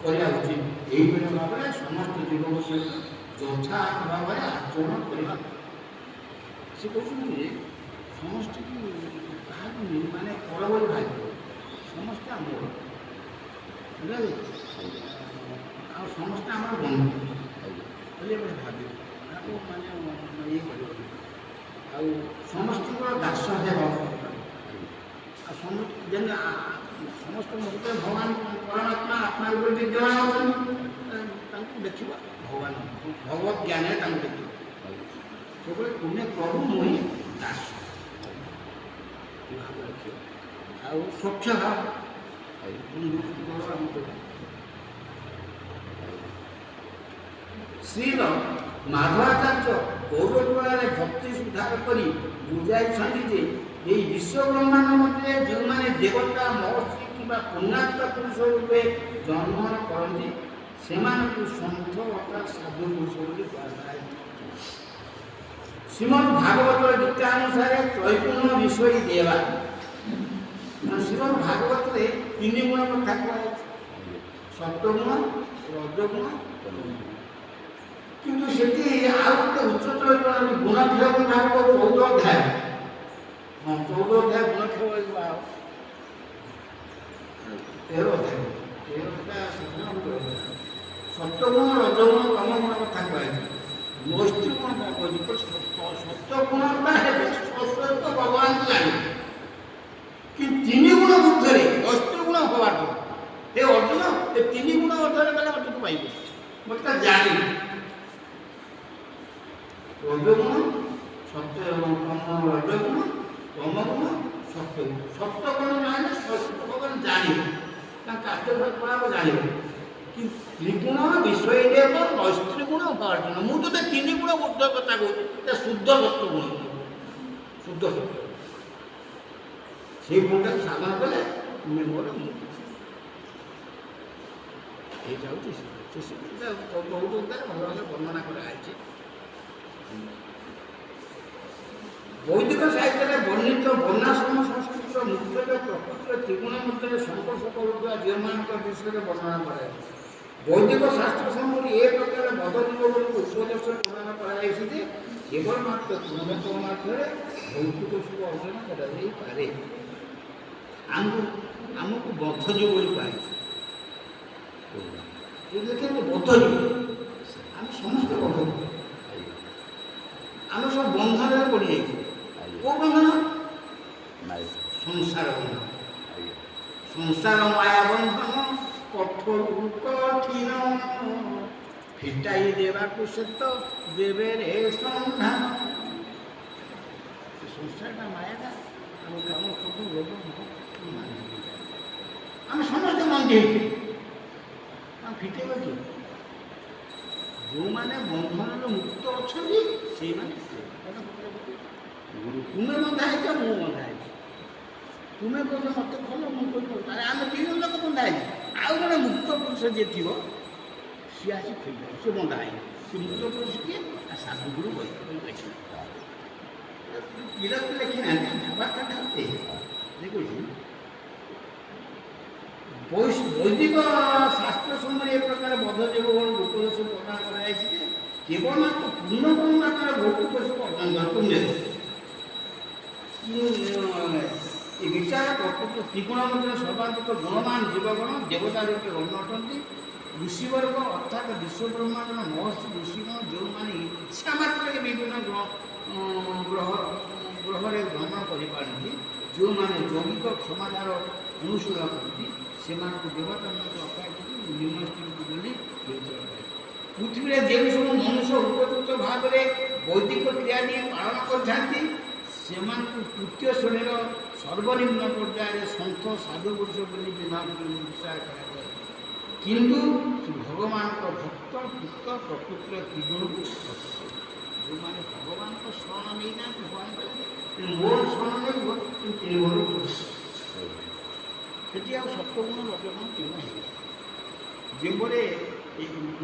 କରିବା ଉଚିତ। ଏହିଭଳି ଭାବରେ ସମସ୍ତ ଜୀବଙ୍କ ସହିତ ଯଥା ଭାବରେ ଆଚରଣ କରିବା। ସେ କହୁଛନ୍ତି ଯେ ସମସ୍ତଙ୍କୁ କାହାକୁ ମାନେ ପର ବୋଲି ଭାବିବ, ସମସ୍ତେ ଆମର ବୁଝିଲେ, ଆଉ ସମସ୍ତେ ଆମର ବନ୍ଧୁ ବୋଲି ଭାବିବ, ତାକୁ ମାନେ ଇଏ କରିବ, ଆଉ ସମସ୍ତଙ୍କର ଦାସ ହେବା ଆଉ ସମସ୍ତ ମୁହୂର୍ତ୍ତରେ ଭଗବାନ ପରମାତ୍ମା ଆତ୍ମା ରୂପରେ ବିଦ୍ୟମାନ ଅଛନ୍ତି, ତାଙ୍କୁ ଦେଖିବା ଭଗବାନ ଭଗବତ ଜ୍ଞାନରେ ତାଙ୍କୁ ଦେଖିବା। ସେଭଳି ତୁମେ ପ୍ରଭୁ ମୁହିଁ ଦାସ ଭାବ ରଖିବ, ଆଉ ସ୍ୱଚ୍ଛ ଭାବ ଶ୍ରୀର ମାଧବାଚାର୍ଯ୍ୟ ଗୌରପୁରାଣରେ ଭକ୍ତି ସୁଧାର କରି ବୁଝାଇଛନ୍ତି ଯେ ଏହି ବିଶ୍ୱ ବ୍ରହ୍ମାଣ୍ଡ ମଧ୍ୟରେ ଯେଉଁମାନେ ଦେବତା ମହର୍ଷି କିମ୍ବା ପୁଣ୍ୟାତ୍ମ ପୁରୁଷ ରୂପେ ଜନ୍ମଗ୍ରହଣ କରନ୍ତି ସେମାନଙ୍କୁ ସନ୍ଥ ଅର୍ଥାତ୍ ସାଧୁ ପୁରୁଷ ବୋଲି କୁହାଯାଏ। ଶ୍ରୀମଦ୍ ଭାଗବତର ଗୀତା ଅନୁସାରେ ତ୍ରୈଗୁଣ ବିଷୟ ଦେବା, ଶ୍ରୀମଦ୍ ଭାଗବତରେ 3 ଗୁଣ କଥା କୁହାଯାଇଛି, ସତ୍ୱଗୁଣ, ରଜଗୁଣ, କିନ୍ତୁ ସେଠି ଆଉ ଗୋଟେ ଉଚ୍ଚତର ଗୁଣ କ୍ଷୟ କଥା 14 ଅଧ୍ୟାୟ, 14 ଅଧ୍ୟାୟ ଗୁଣ କ୍ଷୟ 13 ଅଧ୍ୟାୟ, ସତ୍ୱଗୁଣ, ରଜଗୁଣ, ତମଗୁଣ କଥା କୁହାଯାଇଛି। ମୈତ୍ରୀ ଗୁଣ କ'ଣ କହିଛି? ସତ୍ୱଗୁଣଟା ହେଲେ ସ୍ୱସ୍ୱରୂପ ଭଗବାନଙ୍କୁ ଜାଣିବେ, କି 3 ଗୁଣ ବୁଦ୍ଧରେ ମୈତ୍ରୀ ଗୁଣ ହବାର ଏ ଅର୍ଜୁନ ଏ 3 ଗୁଣ ଅର୍ଜନ କଲେ ଅର୍ଜୁନ ପାଇବେ, ମୋତେ ତା ଜାଣିବେ। ରଜଗୁଣ, ରଜଗୁଣ, ତମଗୁଣ, ସତ୍ୱଗୁଣ। ସତ୍ୱଗୁଣ ଜାଣିଲେ ଭଗବାନ ଜାଣିବେ, ତାଙ୍କ କାର୍ଯ୍ୟ ଫଳାଫଳ ଜାଣିବେ, କିନ୍ତୁ ତ୍ରିଗୁଣ ବିଷୟ ଦେବ ମୈତ୍ରୀ ଗୁଣ ଅର୍ଜୁନ। ମୁଁ ତ 3 ଗୁଣ ବୁଦ୍ଧ କଥା କହୁଛି, ଶୁଦ୍ଧ ସତ୍ୱଗୁଣ, ଶୁଦ୍ଧ ସତ୍ୟ, ସେଇ ଗୁଣଟାକୁ ସାଧନ କଲେ ତୁମେ ମୋର ମୁଁ। এইটা হচ্ছে ବହୁତ ଉଦାର ଭଲ ଭାବରେ ବର୍ଣ୍ଣନା କରାଯାଇଛି। ବୈଦିକ ସାହିତ୍ୟରେ ବର୍ଣ୍ଣିତ ବର୍ଣ୍ଣାଶ୍ରମ ସଂସ୍କୃତିର ମୁଖ୍ୟତଃ ପ୍ରକୃତିର ତ୍ରିଗୁଣ ମଧ୍ୟରେ ସଂଘର୍ଷ କରୁଥିବା ଝିଅମାନଙ୍କ ବିଷୟରେ ବର୍ଣ୍ଣନା କରାଯାଇଛି। ବୈଦିକ ଶାସ୍ତ୍ର ସମୟରେ ଏ ପ୍ରକାର ବଧ ଜୀବଗୁଡ଼ିକୁ ଉପଦେଶ ପ୍ରଦାନ କରାଯାଇଛି ଯେ କେବଳ ମାତ୍ର ତୃଣମତ ମାଧ୍ୟମରେ ଭୌତିକ ସୁଖ ଅର୍ଜନ କରାଯାଇପାରେ। ଆମକୁ ବଦ୍ଧ ଜୀବ ବୋଲି କୁହାଯାଇଛି। ଦେଖନ୍ତୁ ବଦ୍ଧ ଜୀବ, ଆମେ ସମସ୍ତେ ବଦ୍ଧ ଜୀବ, ଆମେ ସବୁ ବନ୍ଧନରେ ପଡ଼ିଯାଇଛୁ। କେଉଁ ବନ୍ଧନ? ସଂସାର ବନ୍ଧନ, ସଂସାର ମାୟା ବନ୍ଧନ କଠୋରୁ କଠିନ ଫିଟାଇ ଦେବାକୁ ସେତ ଦେବେ ରେ ସନ୍ଧାନ। ସଂସାରଟା ମାୟାଟା ଆମ କାମ ସବୁ ରୋଗ ଆମେ ସମସ୍ତେ ମନ୍ଦି ହେଇଛୁ, ଆମେ ଫିଟେଇବ କି? ଯେଉଁମାନେ ବନ୍ଧନରେ ମୁକ୍ତ ଅଛନ୍ତି ସେଇମାନେ ତୁମେ ବନ୍ଧା ହେଇଛ, ମୁଁ ବନ୍ଧା ହେଇଛି। ତୁମେ କହୁଛ ମୋତେ ଭଲ, ମୁଁ କହୁଛି ତାହେଲେ ଆମେ 2 ଜଣ ଲୋକ ବନ୍ଧା ହେଇଛି। ଆଉ ଜଣେ ମୁକ୍ତ ପୁରୁଷ ଯିଏ ଥିବ ସିଏ ଆସି ଫେରିବ, ସେ ବନ୍ଧା ହେଇନି। ସେ ମୁକ୍ତ ପୁରୁଷ କିଏ? ସାଧୁଗୁରୁ ବୈଷ୍ଣବ ବିରକ୍ତି ଲେଖିନାହାନ୍ତି, କଥାବାର୍ତ୍ତାଟା ଦେଖୁଛି। ବୈଦିକ ଶାସ୍ତ୍ର ସମୟରେ ଏ ପ୍ରକାର ବଦ୍ଧ ଜୀବମାନଙ୍କୁ ଉପଦେଶ ପ୍ରଦାନ କରାଯାଇଛି ଯେ କେବଳ ମାତ୍ର ପୂର୍ଣ୍ଣବ୍ରହ୍ମ ମାତ୍ରାରେ ଭୌତିକ ସୁଖ ଅର୍ଜନ ପୁଣ୍ୟ। ଏ ବିଚାର ପ୍ରକୃତ ତ୍ରିଗୁଣ ମଧ୍ୟରେ ସର୍ବାଧିକ ଗୁଣମାନ ଜୀବଗଣ ଦେବତା ରୂପେ ଗଣ୍ୟ ଅଟନ୍ତି। ଋଷିବର୍ଗ ଅର୍ଥାତ୍ ବିଶ୍ୱ ବ୍ରହ୍ମାଣ୍ଡର ମହର୍ଷି ଋଷିଗଣ ଯେଉଁମାନେ ଇଚ୍ଛା ମାତ୍ରରେ ବିଭିନ୍ନ ଗ୍ରହରେ ଭ୍ରମଣ କରିପାରନ୍ତି, ଯେଉଁମାନେ ଯୌଗିକ କ୍ଷମତାର ଅନୁଶୀଳନ କରନ୍ତି ସେମାନଙ୍କୁ ଦେବତାମାନଙ୍କୁ ଅପାଇକି ନିମ୍ନ ସ୍ଥିତିକୁ ବୋଲି ବିବେଚନା କରେ। ପୃଥିବୀରେ ଯେଉଁ ସବୁ ମନୁଷ୍ୟ ଉପଯୁକ୍ତ ଭାବରେ ବୈଦିକ କ୍ରିୟା ନେଇ ପାଳନ କରିଥାନ୍ତି ସେମାନଙ୍କୁ ତୃତୀୟ ଶ୍ରେଣୀର ସର୍ବନିମ୍ନ ପର୍ଯ୍ୟାୟରେ ସନ୍ଥ ସାଧୁ ପୁରୁଷ ବୋଲି ବିଚାର କରାଯାଏ। କିନ୍ତୁ ଭଗବାନଙ୍କ ଭକ୍ତ ଭୁକ୍ତ ପ୍ରକୃତିର ତ୍ରିଗୁଣକୁ ଯେଉଁମାନେ ଭଗବାନଙ୍କ ଶରଣ ନେଇନାହାନ୍ତି, ଭଗବାନ ମୋର ଶରଣ ନେଇବ ତ୍ରିଗୁଣ ସେଠି ଆଉ ସତ୍ୱଗୁଣ ରଜଗୁଣ ତ୍ରିଗୁଣ ହେଇଗଲା। ଯେପରି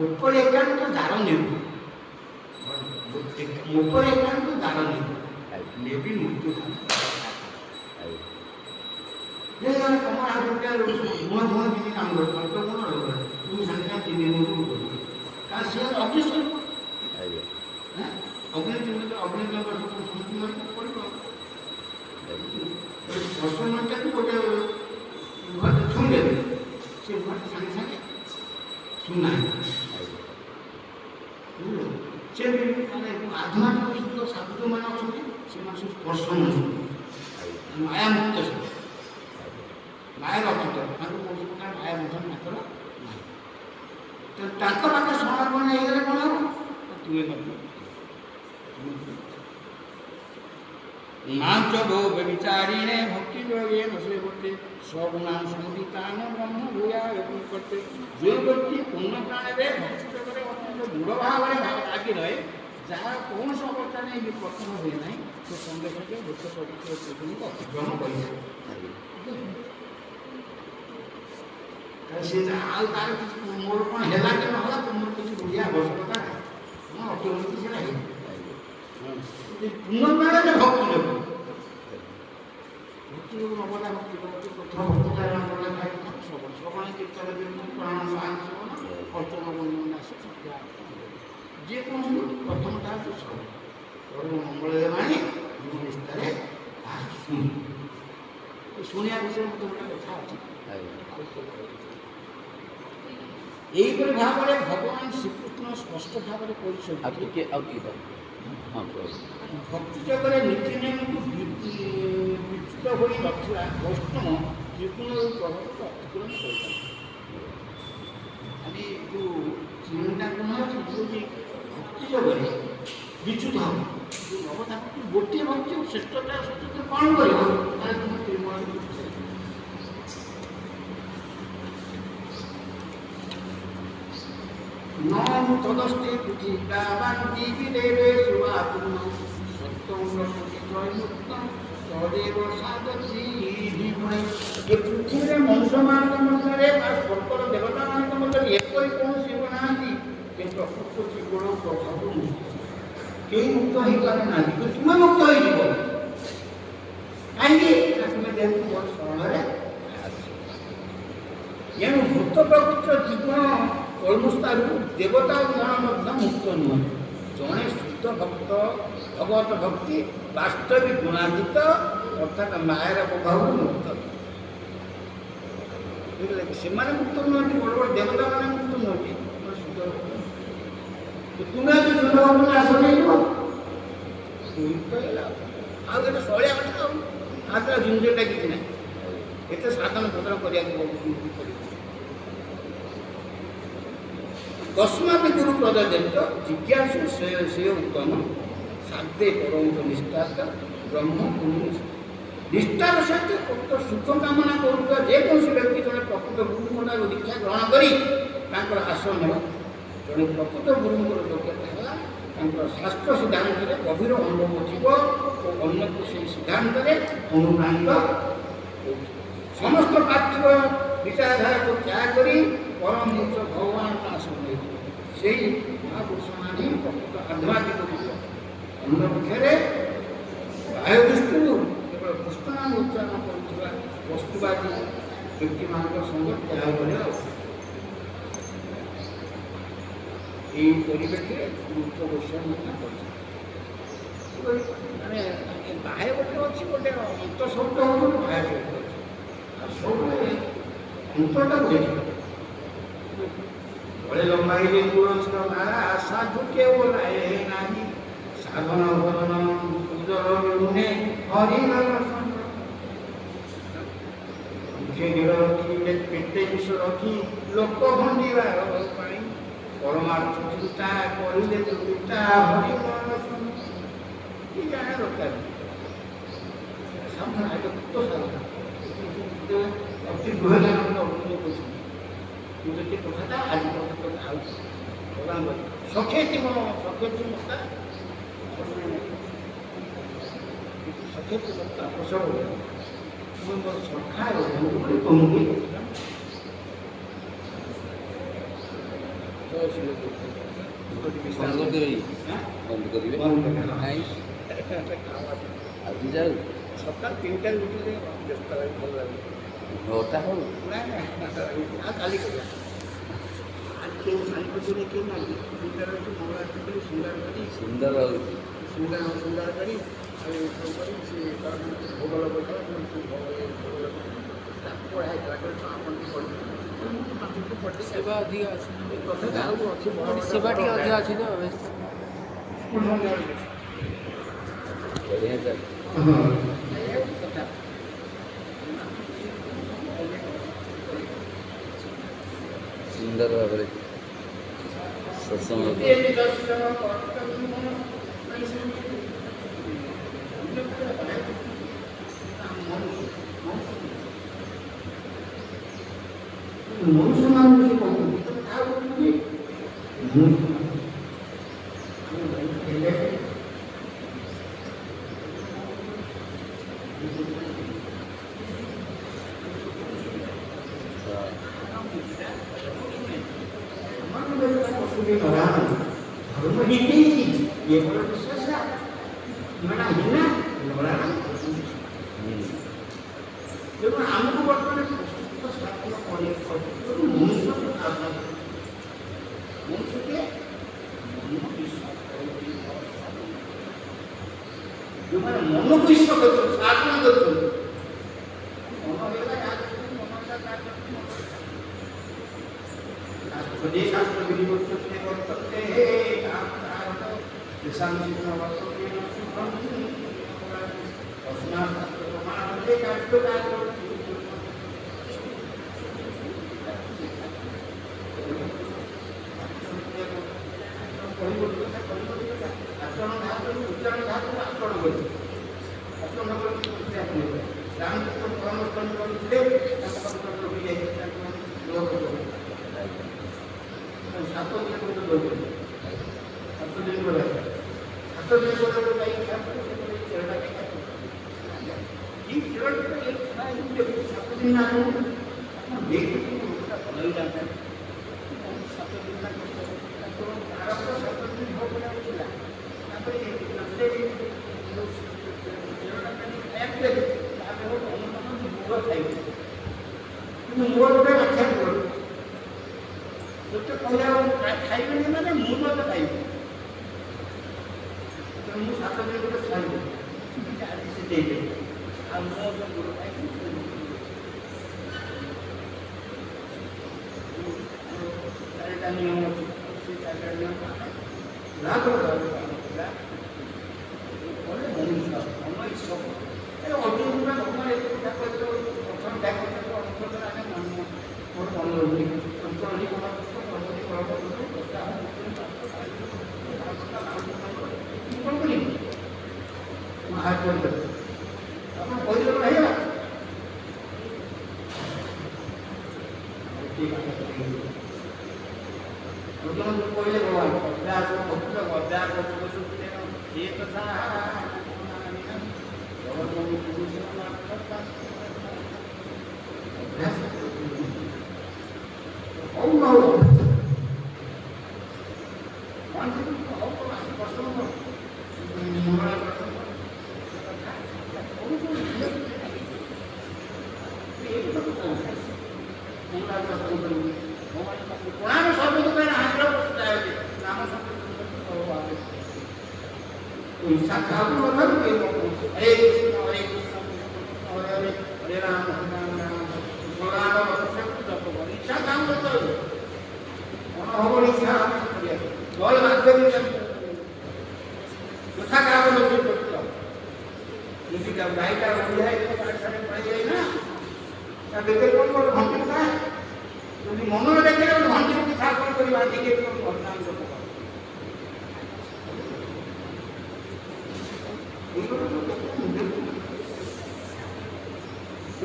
ଉପରେ ଏକାନ୍ତ ଦାର ନେବୁ, ଉପରେ ଏକାନ୍ତ ଦାର ନେବୁ, ଇଏ ବି ମୃତ୍ୟୁ ତମର ଆଉ ଗୋଟେ ଧୂଆଁ ଧୂଆଁ କିଛି କାମ କରିବ ଅଳ୍ପ କ'ଣ ରହିବ ତୁମେ ସାଙ୍ଗେ ସାଙ୍ଗେ 3 ଦିନକୁ କରିବ କାରଣ ସେ ଅଗ୍ନିସ୍ୱରୂପ ଅଗ୍ନିଦେବ ସ୍ମୃତି ମାରିବାକୁ ପଡ଼ିବ ସ୍ପର୍ଶନଟାକୁ ଗୋଟେ ଛୁଇଁଦେବେ ସେ ଘରଟା ସାଙ୍ଗେ ସାଙ୍ଗେ ସୁନା ସେ ମାନେ ଆଧ୍ୟାତ୍ମିକ ଶୁଦ୍ଧ ସାଧୁ ଯେଉଁମାନେ ଅଛନ୍ତି ସେମାନେ ସବୁ ସ୍ପର୍ଶନ ମାୟାମୁକ୍ତ ସବୁ ମାୟାର ଅତୀତ ତାଙ୍କୁ କୌଣସି ପ୍ରକାର ମାୟା ମଧ୍ୟ ତାଙ୍କର ନାହିଁ ତେଣୁ ତାଙ୍କ ପାଖରେ ସମର୍ପଣ ହେଇଗଲେ କ'ଣ ହେବ ତୁମେ ମଧ୍ୟ नाच गो व्यभिचारिणे भक्ति योगे नशे होते सगुणान समुदितान ब्रह्म भूया एवं करते जो व्यक्ति पूर्ण प्राण रे भक्ति जगरे अत्यंत दृढ़ भाव में आगे रहे जहाँ कौन सा अवस्था नहीं भी प्रथम हुए नहीं तो संदेह के दुख पवित्र को अतिक्रम कर तार मोर कौन है कि ना तुम किसी बुढ़िया आवश्यकता है अत्यंत से पूर्ण प्राण में भक्ति लोग भक्ति लोग नबला भक्ति करते प्रथम भक्ति का नाम बोला है श्रवण श्रवण कीर्तन बिंदु प्राण मान श्रवण अर्चन गुणनाश सत्या जे कौन प्रथम ता तो श्रवण और मंगल माने जीवन विस्तार शुनिया विषय में गोटे कथा अच्छी यहीपरि भाव में भगवान श्रीकृष्ण स्पष्ट भाव में कहते भक्ति जगह नीति नियम को विच्युत हो नथिला वैष्णव त्रिगुण प्रभाव को अतिक्रम कर जो चिंता गुण भक्ति जगह विच्युत हो नवता गोटे भक्ति श्रेष्ठता सत्य कौन कर तुम त्रिगुण नौ तदस्ते पुजिता बांटी विदेवे सुवापुन सत्यं ब्रह्मचित्रयुक्तं तदेव साधति धीमहि ये पृथ्वी रे मनुष्य मान मध्य रे आ स्वर्गर देवता मान मध्य एक कोई कौन शिव नांती कि प्रकृत जीवन प्रभाव के मुक्त ही पारे ना कि तुम मुक्त होई जीव काहे तुम देह को शरण रे ये भूत प्रकृत जीवन कलमुस्तारू देवता गण मुक्त नुह जड़े शुद्ध भक्त भगवत भक्ति वास्तविक गुणान्वित अर्थात मायर प्रभाव मुक्त से मुक्त नुहति बड़ बड़ देवता मैंने मुक्त नुहति तुम्हें जो शुद्ध भक्त आस नहीं आगे शैलिया कथा आज झुंझटा किसी ना एत साधन पत्र कर तस्मात् गुरु प्रदत्त जिज्ञासु से उत्तम साधे परंत निष्ठात ब्रह्म निष्ठार सहित प्रकृत सुख कामना करुवा जेकोसी व्यक्ति जड़े प्रकृत गुरुंर दीक्षा ग्रहण कर आश्रय ने जड़े प्रकृत गुरुंर योग्यता है शास्त्र सिद्धांत गभीर अनुभव थी और अन्य को से सिद्धांत अनुप्राणित समस्त पार्थिव विचारधारा को त्याग कर परम पुरुष भगवान का आश्रय से महापुरुष मान प्रकृत आध्यात्मिक अन्य पक्षे बाह्य दृष्टि केवल कृष्ण नाम उच्चारण कर वस्तुवादी व्यक्ति मान संग त्याग करने परिप्रेक्षी गुरुत्व गोस्वामी माने बाह्य गोटे अच्छी गोटे अंत शब्द हो बाह्य शब्द अच्छी सब अंतटा देखिए बड़े लंबाई में पुरुष साधु के बोलाए नानी साधन भवन उदर मिलुने हरिण मुखे गिर रखी पेटे विष रखी लोक भंडीवा परमार्थ चिंता करिले चिंता हरिण ये जाना दरकार साधन है तो साधन अति गृहदान कथा आज भगवान सखेती मन सखेती मता सखेती मता प्रसव मोर सखा बंधु कहूँगी बंद करेंगे ଆଜି ଯାଉ ସକାଳ 3ଟାରେ ଉଠିଲେ ବ୍ୟସ୍ତ ଲାଗି ଭଲ ଲାଗେ 9ଟା ହଉ ନାଇଁ ଆଉ କାଲି କରିବା ଆଜି କେଉଁ ଶାଢ଼ୀ ପଛରେ କେଉଁ ନାଲି ଦୁଇଟାରେ ଅଛି ମଙ୍ଗଳା କରି ସୁନ୍ଦର କରି ସୁନ୍ଦର ହେଉଛି ସୁନ୍ଦର କରି ଆଉ ସବୁ କରି ସେ ଭୋଗ ଲଗାଇଥିଲା ଭୋଗ ତାକୁ ପଢ଼ା ହେଇଥିଲା ଆପଣ ପଢ଼ି ସେବା ଅଧିକ ଅଛି କଥା ଆଉ ଅଛି ସେବା ଟିକେ ଅଧିକ ଅଛି ତ ବଢ଼ିଆ ଚାଲ କଥା ସୁନ୍ଦର ଭାବରେ ସତ୍ସଙ୍ଗ ମନୁଷ୍ୟମାନଙ୍କୁ ସେ କହୁଛନ୍ତି ଆଉ धर्म नीति ये बड़ा विश्वास है mana hina orang देखो हमको वर्तमान तो स्थापना करने पर मनुष्य को आत्मा मनुष्य के जो माने मन को ईश्वर करते साधना करते मन वेला याद मन का कार्य देश शास्त्र विधि करते हैं दिशानिर्देशन वर्तते हैं अस्मात् शास्त्र प्रमाण होते कार्य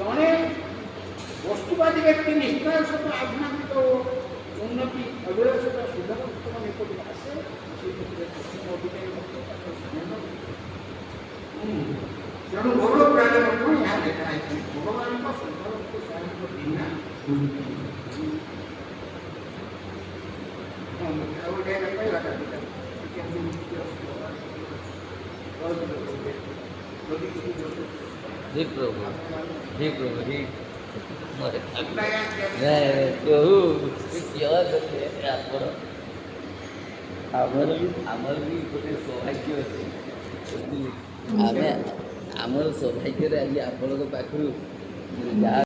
जड़े वस्तुवादी व्यक्ति निष्ठार सहित आध्यात्मिक उन्नति अभिलाष सुधार उत्तम निकट आसे तेणु गौरव प्राणी यहाँ देखा है भगवान सुंदर बिना हे प्रभु हे प्रभु हे আপনারা ପ୍ରଭୁ क्या करते हैं ଆପଣ ଆମର ବି ଗୋଟେ ସୌଭାଗ୍ୟ ଅଛି ଆମେ ଆମର ସୌଭାଗ୍ୟରେ ଆଜି ଆପଣଙ୍କ ପାଖରୁ ଯାହା